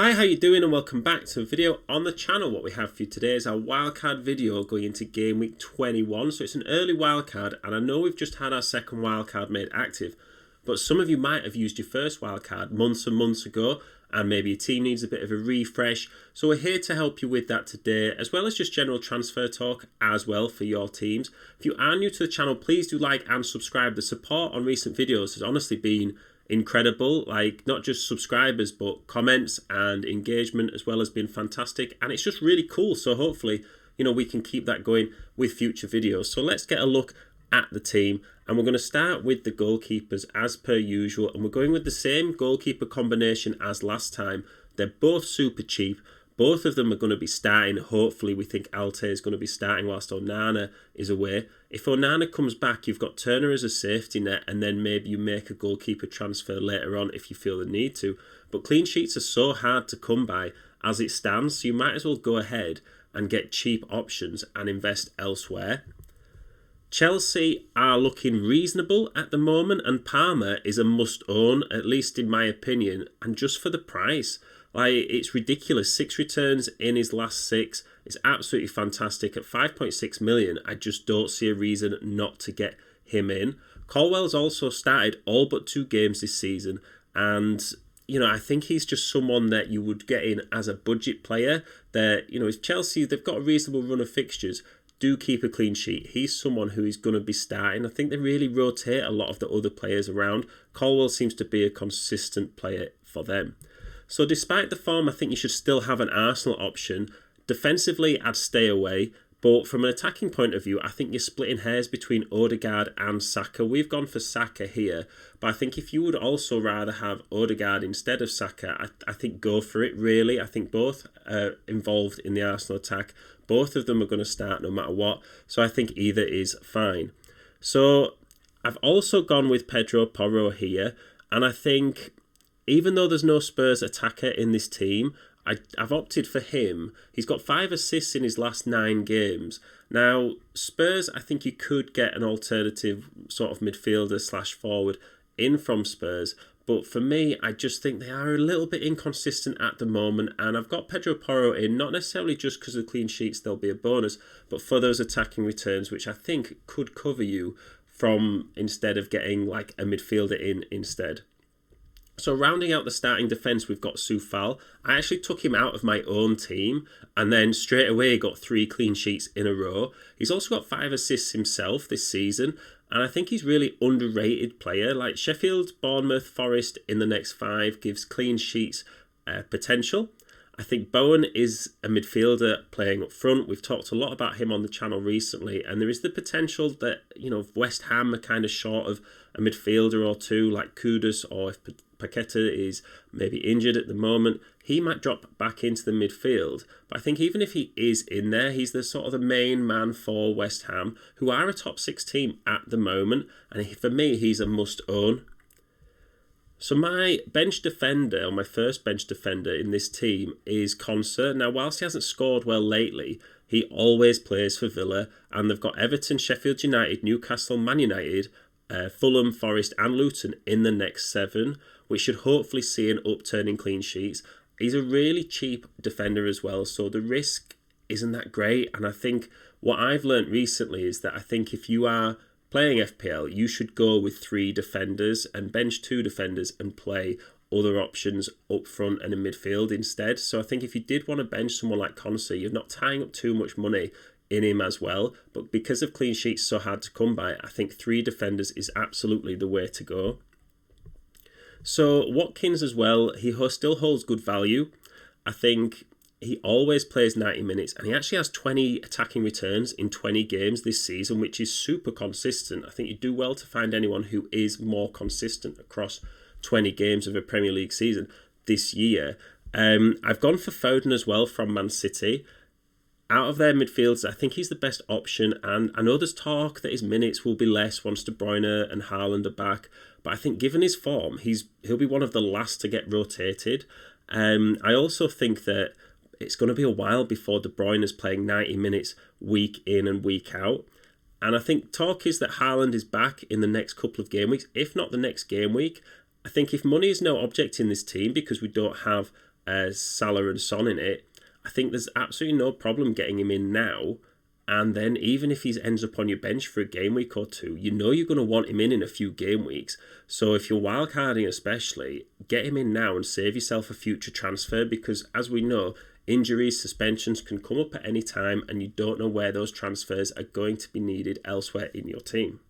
Hi, how you doing, and welcome back to a video on the channel. What we have for you today is our wildcard video going into game week 21. So it's an early wildcard, and I know we've just had our second wildcard made active, but some of you might have used your first wildcard months and months ago, and maybe your team needs a bit of a refresh. So we're here to help you with that today, as well as just general transfer talk as well for your teams. If you are new to the channel, please do like and subscribe. The support on recent videos has honestly been incredible, like not just subscribers but comments and engagement as well has been fantastic, and it's just really cool. So hopefully, we can keep that going with future videos. So let's get a look at the team, and we're going to start with the goalkeepers as per usual, and we're going with the same goalkeeper combination as last time. They're both super cheap. Both of them are going to be starting. Hopefully, we think Alte is going to be starting whilst Onana is away. If Onana comes back, you've got Turner as a safety net, and then maybe you make a goalkeeper transfer later on if you feel the need to. But clean sheets are so hard to come by as it stands, so you might as well go ahead and get cheap options and invest elsewhere. Chelsea are looking reasonable at the moment, and Palmer is a must-own, at least in my opinion, and just for the price. It's ridiculous. 6 returns in his last 6. It's absolutely fantastic. At 5.6 million, I just don't see a reason not to get him in. Colwell's also started all but 2 games this season, and I think he's just someone that you would get in as a budget player. It's Chelsea, they've got a reasonable run of fixtures. Do keep a clean sheet. He's someone who is going to be starting. I think they really rotate a lot of the other players around. Colwell seems to be a consistent player for them. So despite the form, I think you should still have an Arsenal option. Defensively, I'd stay away. But from an attacking point of view, I think you're splitting hairs between Odegaard and Saka. We've gone for Saka here. But I think if you would also rather have Odegaard instead of Saka, I think go for it, really. I think both are involved in the Arsenal attack. Both of them are going to start no matter what. So I think either is fine. So I've also gone with Pedro Porro here. And I think, even though there's no Spurs attacker in this team, I've opted for him. He's got 5 assists in his last 9 games. Now, Spurs, I think you could get an alternative sort of midfielder / forward in from Spurs. But for me, I just think they are a little bit inconsistent at the moment. And I've got Pedro Porro in, not necessarily just because of clean sheets, there'll be a bonus, but for those attacking returns, which I think could cover you from instead of getting like a midfielder in instead. So rounding out the starting defence, we've got Soufal. I actually took him out of my own team and then straight away got 3 clean sheets in a row. He's also got 5 assists himself this season, and I think he's really underrated player. Like Sheffield, Bournemouth, Forest in the next 5 gives clean sheets potential. I think Bowen is a midfielder playing up front. We've talked a lot about him on the channel recently, and there is the potential that, West Ham are kind of short of a midfielder or two, like Kudus, or if Paqueta is maybe injured at the moment, he might drop back into the midfield. But I think even if he is in there, he's the sort of the main man for West Ham, who are a top 6 team at the moment, and for me, he's a must-own. So my bench defender, or my first bench defender in this team, is Konsa. Now, whilst he hasn't scored well lately, he always plays for Villa, and they've got Everton, Sheffield United, Newcastle, Man United, Fulham, Forest and Luton in the next 7, which should hopefully see an upturn in clean sheets. He's a really cheap defender as well, so the risk isn't that great. And I think what I've learnt recently is that I think if you are playing FPL, you should go with 3 defenders and bench 2 defenders and play other options up front and in midfield instead. So I think if you did want to bench someone like Konsa, you're not tying up too much money in him as well. But because of clean sheets so hard to come by, I think 3 defenders is absolutely the way to go. So Watkins as well, he still holds good value. I think he always plays 90 minutes, and he actually has 20 attacking returns in 20 games this season, which is super consistent. I think you do well to find anyone who is more consistent across 20 games of a Premier League season this year. I've gone for Foden as well from Man City. Out of their midfields, I think he's the best option, and I know there's talk that his minutes will be less once De Bruyne and Haaland are back, but I think given his form, he'll be one of the last to get rotated. I also think that it's going to be a while before De Bruyne is playing 90 minutes week in and week out. And I think talk is that Haaland is back in the next couple of game weeks, if not the next game week. I think if money is no object in this team because we don't have Salah and Son in it, I think there's absolutely no problem getting him in now. And then even if he ends up on your bench for a game week or two, you know you're going to want him in a few game weeks. So if you're wildcarding especially, get him in now and save yourself a future transfer, because as we know, injuries, suspensions can come up at any time and you don't know where those transfers are going to be needed elsewhere in your team.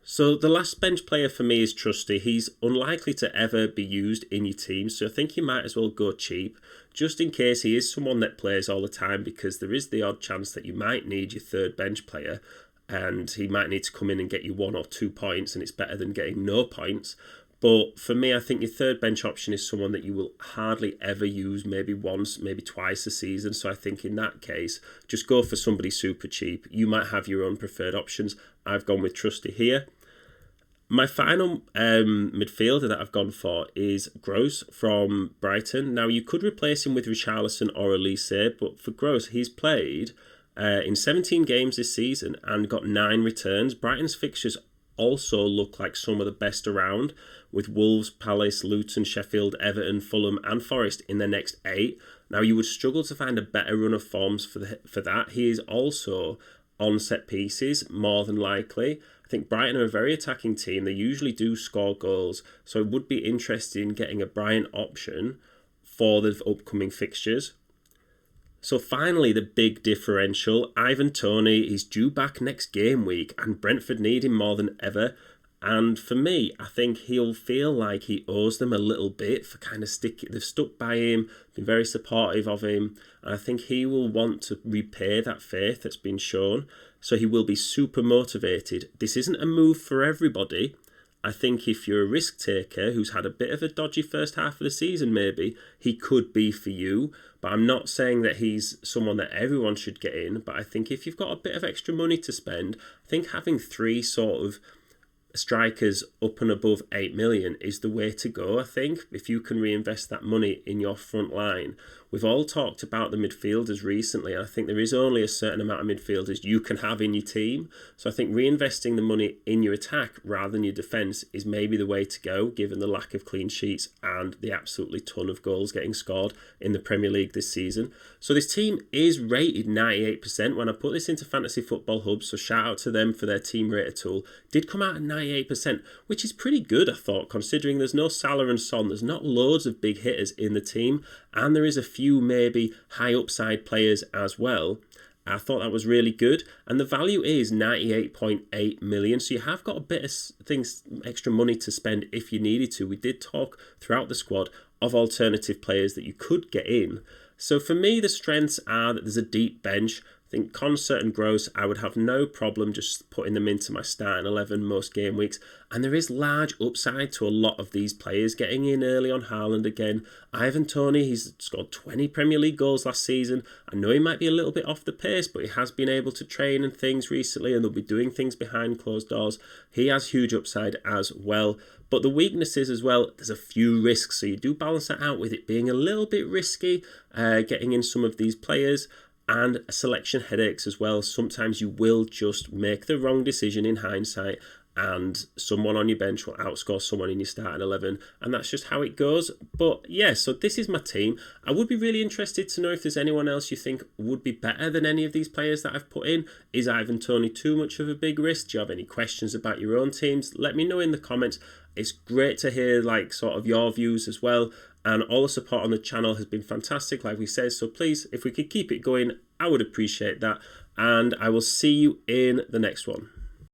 So the last bench player for me is Trusty. He's unlikely to ever be used in your team, so I think you might as well go cheap, just in case he is someone that plays all the time, because there is the odd chance that you might need your third bench player and he might need to come in and get you 1 or 2 points, and it's better than getting no points. But for me, I think your third bench option is someone that you will hardly ever use, maybe once, maybe twice a season. So I think in that case, just go for somebody super cheap. You might have your own preferred options. I've gone with Trusty here. My final midfielder that I've gone for is Gross from Brighton. Now, you could replace him with Richarlison or Elise, but for Gross, he's played in 17 games this season and got 9 returns. Brighton's fixtures also look like some of the best around, with Wolves, Palace, Luton, Sheffield, Everton, Fulham and Forest in their next 8. Now, you would struggle to find a better run of forms for that. He is also on set pieces, more than likely. I think Brighton are a very attacking team. They usually do score goals, so it would be interesting in getting a Brighton option for the upcoming fixtures. So finally, the big differential, Ivan Toney is due back next game week and Brentford need him more than ever. And for me, I think he'll feel like he owes them a little bit for kind of they've stuck by him, been very supportive of him. And I think he will want to repay that faith that's been shown. So he will be super motivated. This isn't a move for everybody. I think if you're a risk taker who's had a bit of a dodgy first half of the season, maybe, he could be for you. But I'm not saying that he's someone that everyone should get in. But I think if you've got a bit of extra money to spend, I think having 3 sort of strikers up and above 8 million is the way to go. I think if you can reinvest that money in your front line. We've all talked about the midfielders recently. I think there is only a certain amount of midfielders you can have in your team. So I think reinvesting the money in your attack rather than your defence is maybe the way to go, given the lack of clean sheets and the absolutely ton of goals getting scored in the Premier League this season. So this team is rated 98%. When I put this into Fantasy Football Hub, so shout out to them for their team rater tool, did come out at 98%, which is pretty good, I thought, considering there's no Salah and Son, there's not loads of big hitters in the team, and there is a few maybe high upside players as well. I thought that was really good, and the value is 98.8 million, so you have got a bit of extra money to spend if you needed to. We did talk throughout the squad of alternative players that you could get in. So for me, the strengths are that there's a deep bench. I think Concert and Gross, I would have no problem just putting them into my starting 11 most game weeks. And there is large upside to a lot of these players getting in early on. Haaland again. Ivan Toney, he's scored 20 Premier League goals last season. I know he might be a little bit off the pace, but he has been able to train and things recently, and they'll be doing things behind closed doors. He has huge upside as well. But the weaknesses as well, there's a few risks. So you do balance that out with it being a little bit risky, getting in some of these players. And selection headaches as well. Sometimes you will just make the wrong decision in hindsight, and someone on your bench will outscore someone in your starting 11, and that's just how it goes. But yeah, so this is my team. I would be really interested to know if there's anyone else you think would be better than any of these players that I've put in. Is Ivan Toney too much of a big risk? Do you have any questions about your own teams? Let me know in the comments. It's great to hear sort of your views as well. And all the support on the channel has been fantastic, like we said. So please, if we could keep it going, I would appreciate that. And I will see you in the next one.